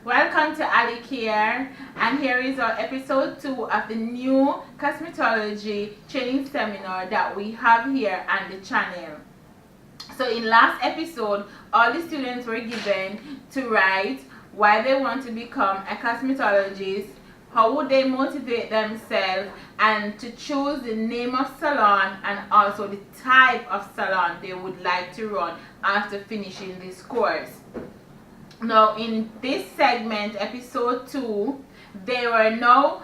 Welcome to Ali Care, and here is our episode 2 of the new cosmetology training seminar that we have here on the channel. So in last episode, all the students were given to write why they want to become a cosmetologist, how would they motivate themselves, and to choose the name of salon and also the type of salon they would like to run after finishing this course. Now in this segment, episode 2, they were now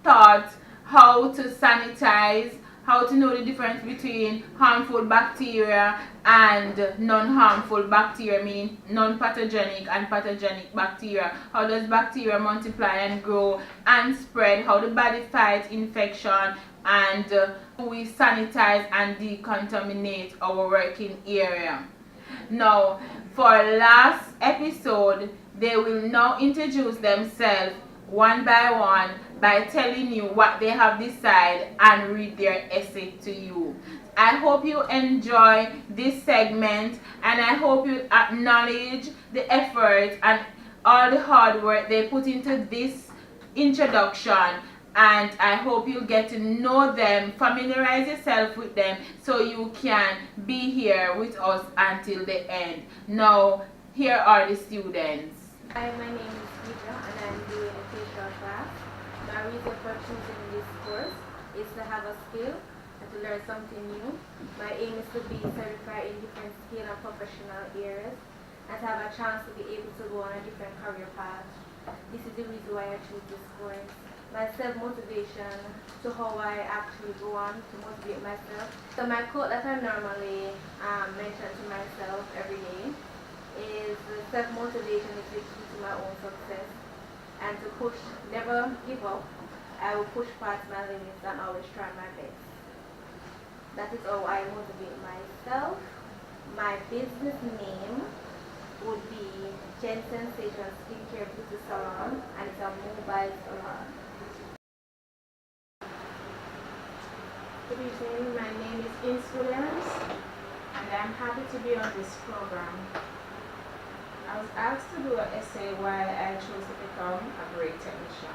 taught how to sanitize, how to know the difference between harmful bacteria and non-harmful bacteria, meaning non-pathogenic and pathogenic bacteria. How does bacteria multiply and grow and spread, how the body fights infection, and we sanitize and decontaminate our working area. Now, for last episode, they will now introduce themselves one by one by telling you what they have decided and read their essay to you. I hope you enjoy this segment, and I hope you acknowledge the effort and all the hard work they put into this introduction, and I hope you get to know them, familiarize yourself with them so you can be here with us until the end. Now, here are the students. Hi, my name is Vidya and I'm doing a facial class. My reason for choosing this course is to have a skill and to learn something new. My aim is to be certified in different skill and professional areas and to have a chance to be able to go on a different career path. This is the reason why I choose this course. My self-motivation to how I actually go on to motivate myself. So my quote that I normally mention to myself every day is self-motivation is the key to my own success, and to push, never give up. I will push past my limits and always try my best. That is how I motivate myself. My business name would be Gen Sensation Skincare Beauty Salon, and it's a mobile salon. Good evening, my name is Ins Williams, and I'm happy to be on this program. I was asked to do an essay why I chose to become a braid technician.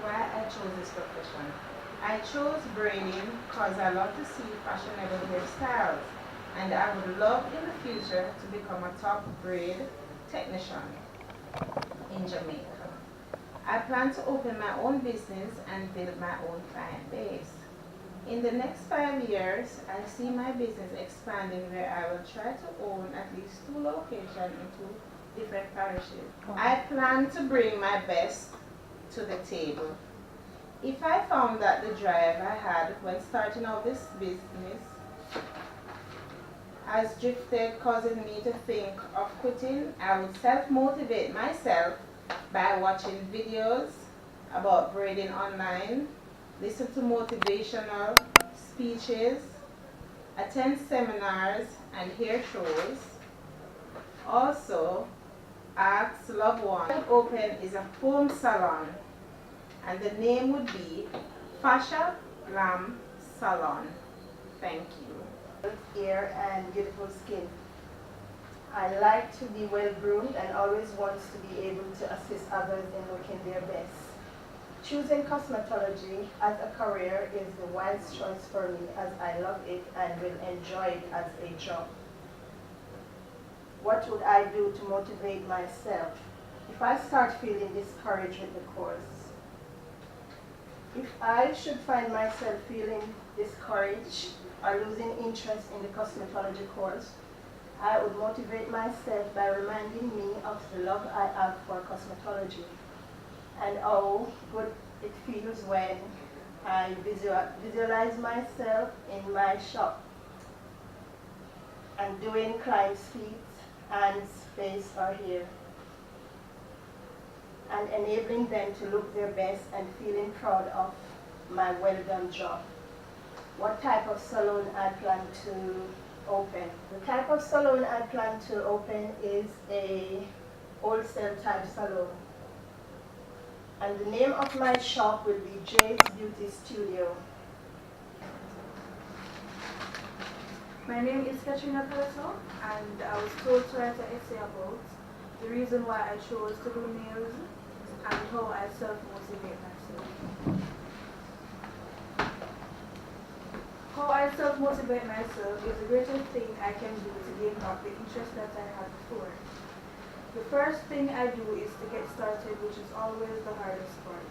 Why I chose this profession. I chose braiding because I love to see fashionable hairstyles, and I would love in the future to become a top braid technician in Jamaica. I plan to open my own business and build my own client base. In the next 5 years, I see my business expanding where I will try to own at least 2 locations in 2 different parishes. I plan to bring my best to the table. If I found that the drive I had when starting out this business has drifted, causing me to think of quitting, I would self-motivate myself by watching videos about braiding online, listen to motivational speeches, attend seminars and hair shows. Also, ask loved ones. Open is a foam salon, and the name would be Fascia Glam Salon. Thank you. Hair and beautiful skin. I like to be well groomed and always wants to be able to assist others in looking their best. Choosing cosmetology as a career is the wise choice for me, as I love it and will enjoy it as a job. What would I do to motivate myself if I start feeling discouraged with the course? If I should find myself feeling discouraged or losing interest in the cosmetology course, I would motivate myself by reminding me of the love I have for cosmetology and how good it feels when I visualize myself in my shop and doing clients' feet, hands, face or hair, and enabling them to look their best and feeling proud of my well done job. What type of salon I plan to open? The type of salon I plan to open is a wholesale type salon. And the name of my shop will be Jay's Beauty Studio. My name is Katrina Pelto, and I was told to write an essay about the reason why I chose to do nails, and how I self-motivate myself. How I self-motivate myself is the greatest thing I can do to gain back the interest that I had before. The first thing I do is to get started, which is always the hardest part.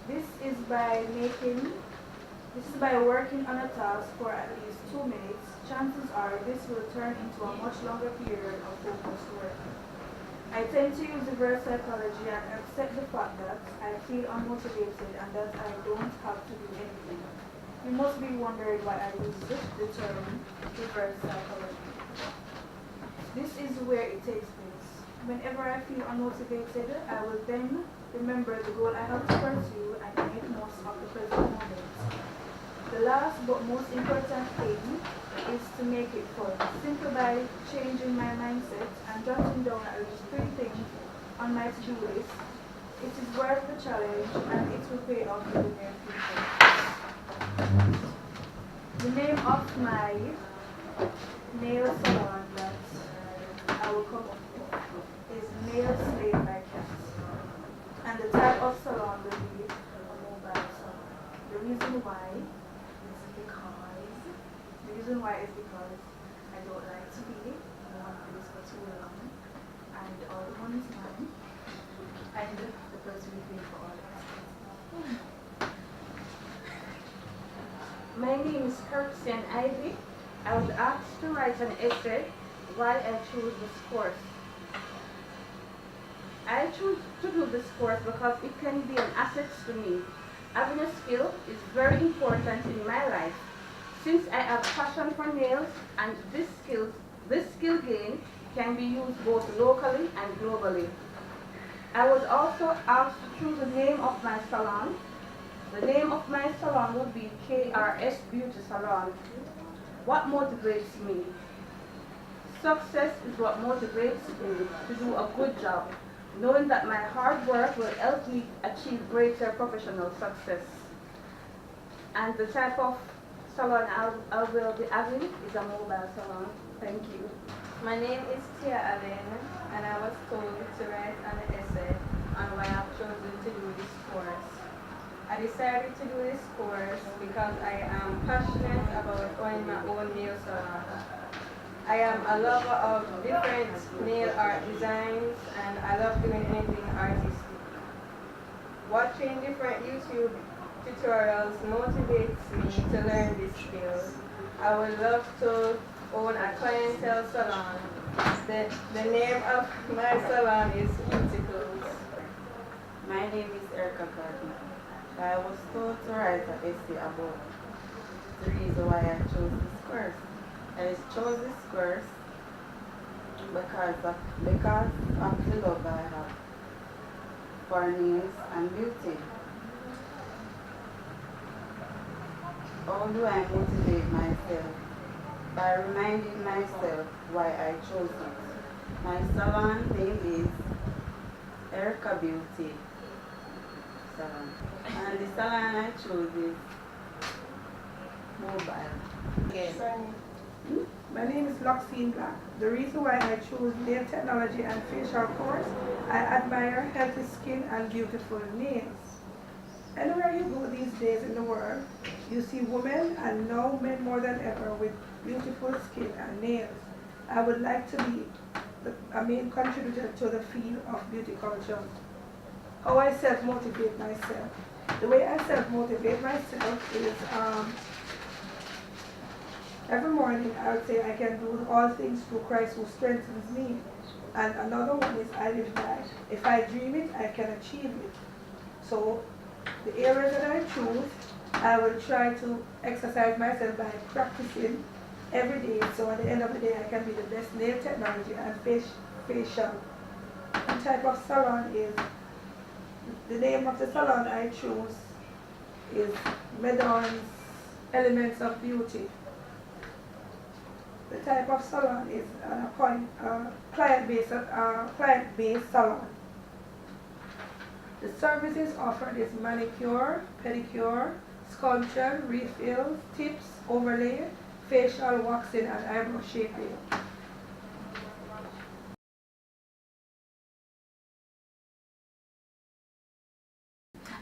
This is by working on a task for at least 2 minutes. Chances are this will turn into a much longer period of focused work. I tend to use reverse psychology and accept the fact that I feel unmotivated and that I don't have to do anything. You must be wondering why I use the term reverse psychology. This is where it takes place. Whenever I feel unmotivated, I will then remember the goal I have to pursue and make most of the present moment. The last but most important thing is to make it fun, simply by changing my mindset and jotting down at least 3 things on my to-do list. It is worth the challenge and it will pay off in the near future. The name of my nail salon that I will come up with is Nail Slave by Cat. And the type of salon will be a mobile salon. The reason why is because I don't like to be in one place for too long, and all the money is mine, and the person will pay for all the expenses. My name is Kirsten Ivy. I was asked to write an essay why I chose this course. I chose to do this course because it can be an asset to me. Having a skill is very important in my life. Since I have passion for nails, and this skill gain can be used both locally and globally. I was also asked to choose the name of my salon. The name of my salon would be KRS Beauty Salon. What motivates me? Success is what motivates me to do a good job, knowing that my hard work will help me achieve greater professional success. And the type of salon I will be having is a mobile salon. Thank you. My name is Tia Allen, and I was told to write an essay on why I've chosen to do this course. I decided to do this course because I am passionate about owning my own nail salon. I am a lover of different nail art designs, and I love doing anything artistic. Watching different YouTube tutorials motivates me to learn this skill. I would love to own a clientele salon. The name of my salon is Cuticles. My name is Erica Gardner. I was told to write an essay about the reason why I chose this course. I chose this course because of the love I have for nails and beauty. How do I motivate myself? By reminding myself why I chose it. My salon name is Erica Beauty Salon. And the salon I chose is mobile. My name is Loxine Black. The reason why I chose nail technology and facial course, I admire healthy skin and beautiful nails. Anywhere you go these days in the world, you see women and now men more than ever with beautiful skin and nails. I would like to be a main contributor to the field of beauty culture. How I self-motivate myself. The way I self-motivate myself is every morning I would say I can do all things through Christ who strengthens me. And another one is I live by. If I dream it, I can achieve it. So the areas that I choose, I will try to exercise myself by practicing every day. So at the end of the day, I can be the best nail technology and facial. The type of salon is, the name of the salon I choose is Medon's Elements of Beauty. The type of salon is a client-based salon. The services offered is manicure, pedicure, sculpture, refills, tips, overlay, facial waxing, and eyebrow shaping.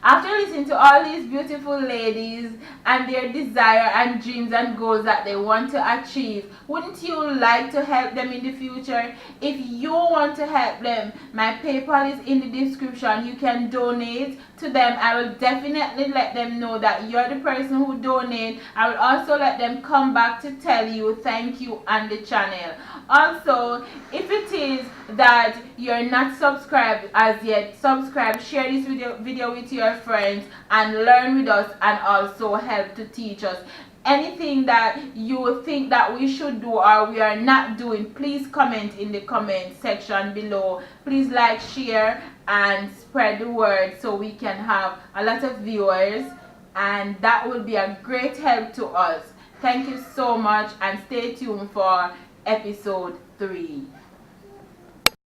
After listening to all these beautiful ladies and their desire and dreams and goals that they want to achieve, wouldn't you like to help them in the future? If you want to help them, my PayPal is in the description. You can donate to them. I will definitely let them know that you're the person who donate. I will also let them come back to tell you thank you on the channel. Also, if it is that you're not subscribed as yet, subscribe, share this video with your friends, and learn with us, and also help to teach us. Anything that you think that we should do or we are not doing, please comment in the comment section below. Please like, share, and spread the word so we can have a lot of viewers, and that will be a great help to us. Thank you so much, and stay tuned for episode 3.